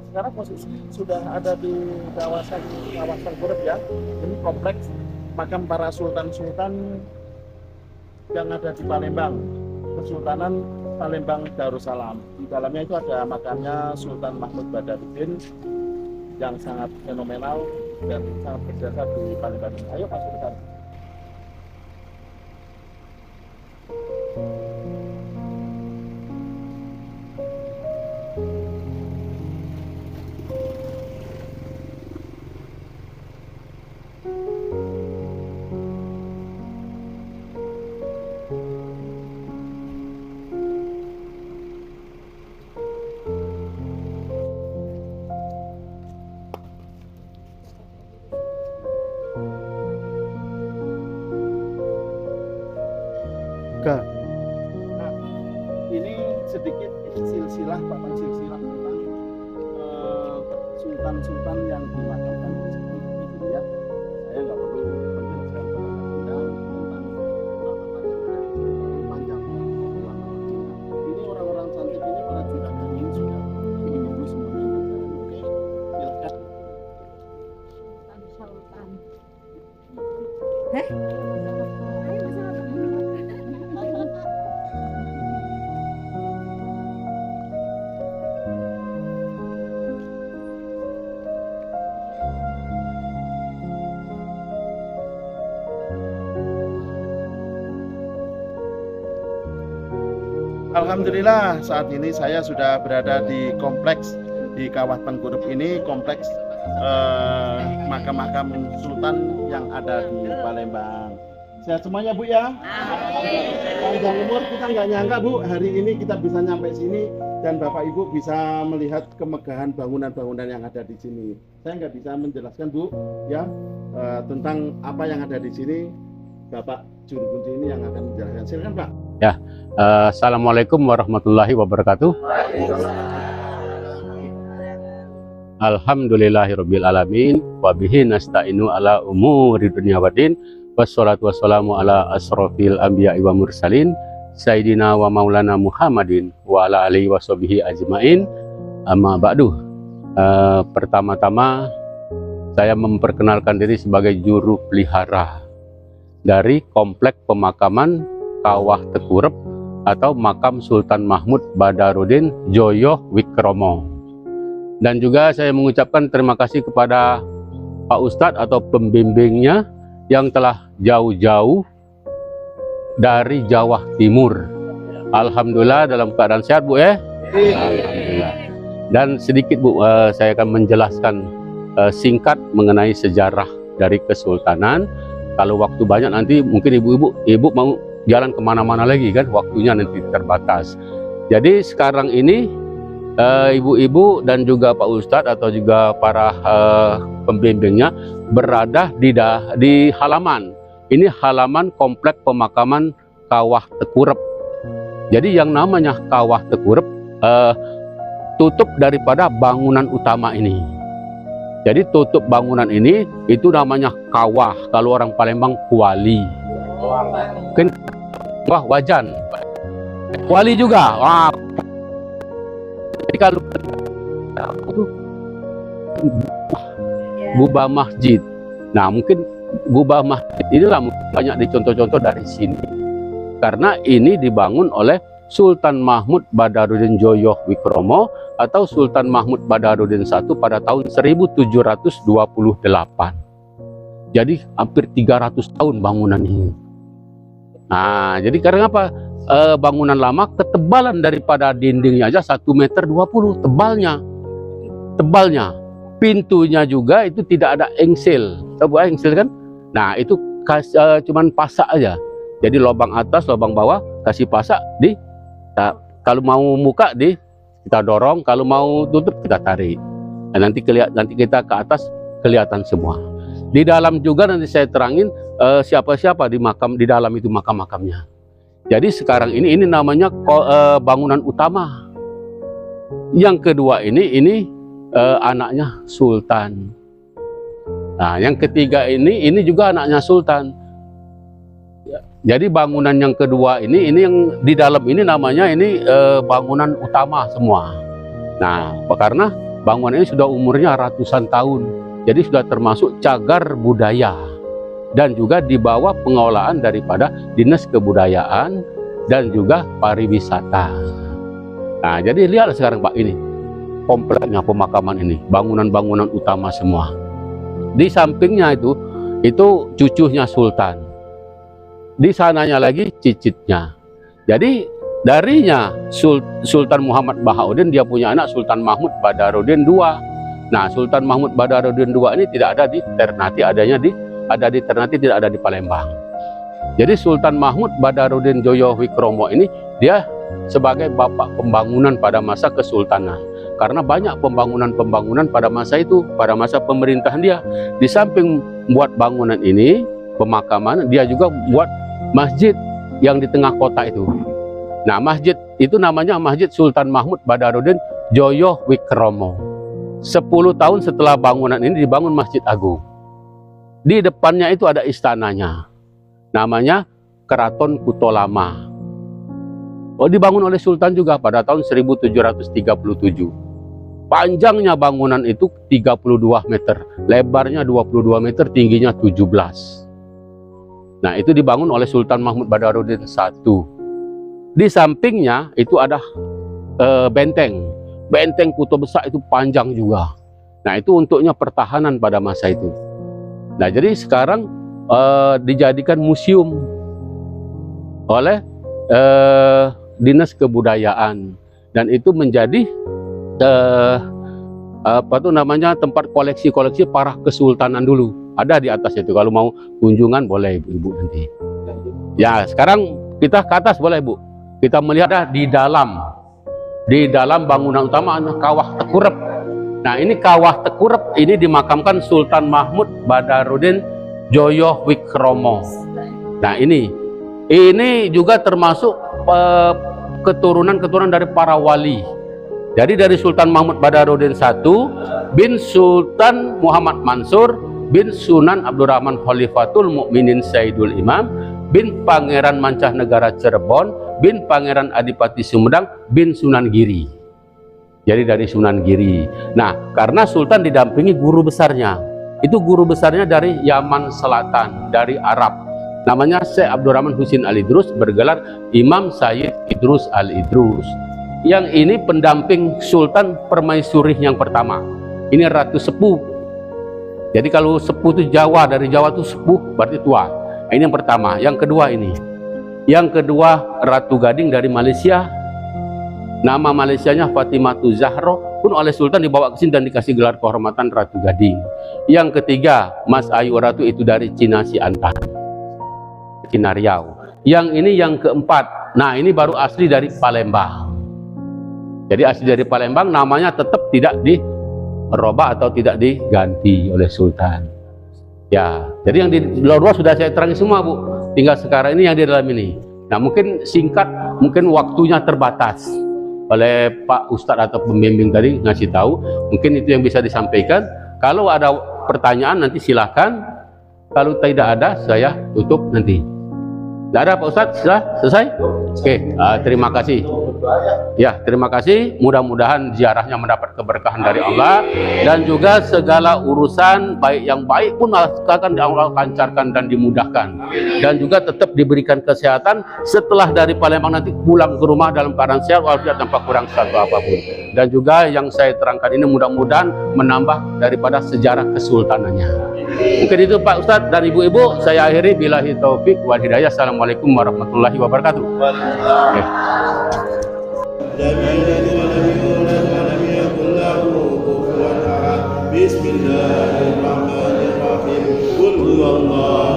sekarang posisi sudah ada di kawasan Gurep ya. Ini kompleks makam para sultan-sultan yang ada di Palembang, Kesultanan Palembang Darussalam. Di dalamnya itu ada makamnya Sultan Mahmud Badarudin yang sangat fenomenal dan sangat berjasa di Palembang. Ayo masuk ke sana. Kak, Nah, ini sedikit silsilah tentang sultan-sultan yang dimakamkan di sini gitu ya. Saya nggak perlu menjelaskan kepada Anda tentang latar yang ada di sini terlalu panjang. Ini orang-orang cantik ini para juragan ini sudah ibu-ibu semuanya berjalan. Oke, silakan. Sultan. Alhamdulillah saat ini saya sudah berada di kompleks di kawasan Gurep ini, kompleks makam-makam sultan yang ada di Palembang. Sehat semuanya Bu ya. Panjang umur, kita nggak nyangka Bu hari ini kita bisa nyampe sini dan Bapak Ibu bisa melihat kemegahan bangunan-bangunan yang ada di sini. Saya nggak bisa menjelaskan Bu ya tentang apa yang ada di sini. Bapak juru kunci ini yang akan menjelaskan. Silakan Pak. ya. Assalamualaikum warahmatullahi wabarakatuh. Alhamdulillahirabbil alamin wa bihi nasta'inu ala umuri dunya waddin wassalatu wassalamu ala asrofil anbiya'i wa mursalin sayyidina wa maulana Muhammadin wa ala alihi washabihi ajmain. Amma ba'du. Pertama-tama saya memperkenalkan diri sebagai juru pelihara dari komplek pemakaman Kawah Tekurep atau makam Sultan Mahmud Badarudin Joyo Wikromo. Dan juga saya mengucapkan terima kasih kepada Pak Ustadz atau pembimbingnya yang telah jauh-jauh dari Jawa Timur. Alhamdulillah dalam keadaan sehat Bu ya. Alhamdulillah. Dan sedikit Bu, saya akan menjelaskan singkat mengenai sejarah dari Kesultanan. Kalau waktu banyak nanti mungkin ibu mau jalan kemana-mana lagi kan, waktunya nanti terbatas. Jadi sekarang ini ibu-ibu dan juga Pak Ustadz atau juga para pembimbingnya berada di halaman. Ini halaman komplek pemakaman Kawah Tekurep. Jadi yang namanya Kawah Tekurep tutup daripada bangunan utama ini. Jadi tutup bangunan ini itu namanya kawah. Kalau orang Palembang kuali. Mungkin wah wajan. Kuali juga. Wah. Jadi kalau itu gubah masjid. Nah, mungkin gubah masjid inilah banyak dicontoh-contoh dari sini. Karena ini dibangun oleh Sultan Mahmud Badarudin Joyo Wikromo atau Sultan Mahmud Badarudin I pada tahun 1728. Jadi hampir 300 tahun bangunan ini. Nah, jadi karena apa? Bangunan lama ketebalan daripada dindingnya aja 1,20 meter tebalnya. Pintunya juga itu tidak ada engsel. Tahu engsel kan? Nah, itu cuman pasak aja. Jadi lubang atas, lubang bawah kasih pasak di. Kalau mau buka kita dorong, kalau mau tutup kita tarik. Nah, nanti kita ke atas kelihatan semua. Di dalam juga nanti saya terangin siapa-siapa di dalam itu makam-makamnya. Jadi sekarang ini namanya bangunan utama. Yang kedua ini anaknya Sultan. Nah, yang ketiga ini juga anaknya Sultan. Jadi bangunan yang kedua ini yang di dalam ini namanya bangunan utama semua. Nah, karena Bangunan ini sudah umurnya ratusan tahun, jadi sudah termasuk cagar budaya dan juga di bawah pengelolaan daripada Dinas Kebudayaan dan juga pariwisata. Nah, jadi lihat sekarang Pak, ini kompleknya pemakaman ini, bangunan-bangunan utama semua. Di sampingnya itu cucunya Sultan. Di sananya lagi cicitnya. Jadi darinya Sultan Muhammad Bahauddin, dia punya anak Sultan Mahmud Badarudin II. Nah, Sultan Mahmud Badarudin II ini tidak ada di Ternate, ada di Ternate, tidak ada di Palembang. Jadi Sultan Mahmud Badarudin Joyo Wikromo ini dia sebagai bapak pembangunan pada masa kesultanan. Karena banyak pembangunan pada masa itu, pada masa pemerintahan dia. Di samping buat bangunan ini, pemakaman, dia juga buat masjid yang di tengah kota itu. Nah, masjid itu namanya Masjid Sultan Mahmud Badarudin Joyo Wikromo. 10 tahun setelah bangunan ini dibangun Masjid Agung. Di depannya itu ada istananya. Namanya Keraton Kutolama. Dibangun oleh Sultan juga pada tahun 1737. Panjangnya bangunan itu 32 meter, lebarnya 22 meter, tingginya 17. Nah, itu dibangun oleh Sultan Mahmud Badarudin I. Di sampingnya itu ada benteng Kuto Besar, itu panjang juga. Nah, itu untuknya pertahanan pada masa itu. Nah, jadi sekarang dijadikan museum oleh Dinas Kebudayaan, dan itu menjadi tempat koleksi-koleksi para kesultanan dulu. Ada di atas itu, kalau mau kunjungan boleh ibu nanti. Ya, sekarang kita ke atas boleh Bu. Kita melihat di dalam bangunan utama Kawah Tekurup. Nah, ini Kawah Tekurup ini dimakamkan Sultan Mahmud Badarudin Joyo Wikromo. Nah, ini juga termasuk keturunan dari para wali. Jadi dari Sultan Mahmud Badarudin I bin Sultan Muhammad Mansur bin Sunan Abdurrahman Khalifatul Mukminin Sayyidul Imam bin Pangeran Mancahnegara Cirebon bin Pangeran Adipati Sumedang bin Sunan Giri. Jadi dari Sunan Giri. Nah, karena Sultan didampingi guru besarnya. Itu guru besarnya dari Yaman Selatan, dari Arab. Namanya Syekh Abdurrahman Husin Al-Idrus, bergelar Imam Sayyid Idrus Al-Idrus. Yang ini pendamping Sultan Permaisuri yang pertama. Ini Ratu Sepuh. Jadi kalau sepuh itu Jawa, dari Jawa itu sepuh berarti tua. Ini yang pertama. Yang kedua ini. Yang kedua Ratu Gading dari Malaysia. Nama Malaysianya Fatimatu Zahro, pun oleh Sultan dibawa ke sini dan dikasih gelar kehormatan Ratu Gading. Yang ketiga Mas Ayu Ratu, itu dari Cina Siantar, Cina Riau. Yang ini yang keempat. Nah, ini baru asli dari Palembang. Jadi asli dari Palembang, namanya tetap tidak dirubah atau tidak diganti oleh Sultan. Ya, jadi yang di luar sudah saya terangi semua Bu. Tinggal sekarang ini yang di dalam ini. Nah, mungkin singkat, mungkin waktunya terbatas oleh Pak Ustadz atau pembimbing tadi ngasih tahu. Mungkin itu yang bisa disampaikan. Kalau ada pertanyaan nanti silakan. Kalau tidak ada, saya tutup nanti. Tidak ada Pak Ustadz? Sudah selesai? Oke, terima kasih. Ya, terima kasih. Mudah-mudahan ziarahnya mendapat keberkahan dari Allah, dan juga segala urusan baik yang baik pun akan Allah lancarkan dan dimudahkan, dan juga tetap diberikan kesehatan setelah dari Palembang nanti pulang ke rumah dalam keadaan sehat walafiat tanpa kurang satu apapun. Dan juga yang saya terangkan ini mudah-mudahan menambah daripada sejarah kesultanannya. Mungkin itu Pak Ustadz dan Ibu-ibu, saya akhiri billahi taufik wal hidayah. Assalamualaikum warahmatullahi wabarakatuh. Okay. Bismillahirrahmanirrahim. Qul huwallahu